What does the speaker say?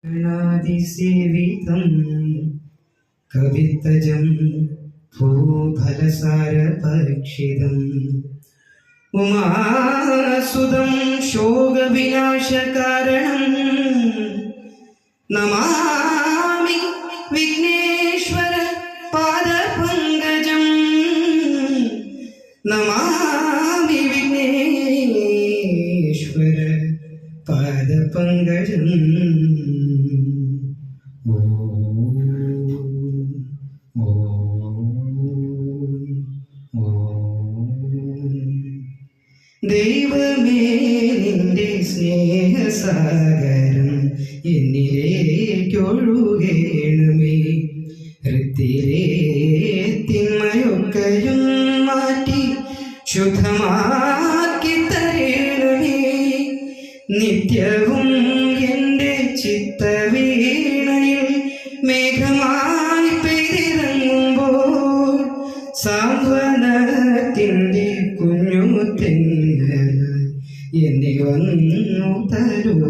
ണാദിസേവിതം കവിത്തജം ഭൂഫലസാരഭക്ഷിതം ഉമാസുതം ശോകവിനാശകാരണം നമാമി വിഘ്നേശ്വര പാദപങ്കജം നമാമി വിഘ്നേശ്വര പാദപങ്കജം. ദൈവമേ നിന്റെ സ്നേഹസാഗരം എന്നിലേക്കൊഴുകേണമേ. ഹൃത്തിലെ തിന്മയൊക്കെയും മാറ്റി ശുദ്ധമാക്കി തരണമേ. നിത്യവും എൻ്റെ ചിത്തവീണയിൽ മേഘമായി പെയ്തിറങ്ങുമ്പോൾ സാന്ത്വനത്തിൻ്റെ കുഞ്ഞു തെന്നൽ എന്നെ വന്നു തരൂ.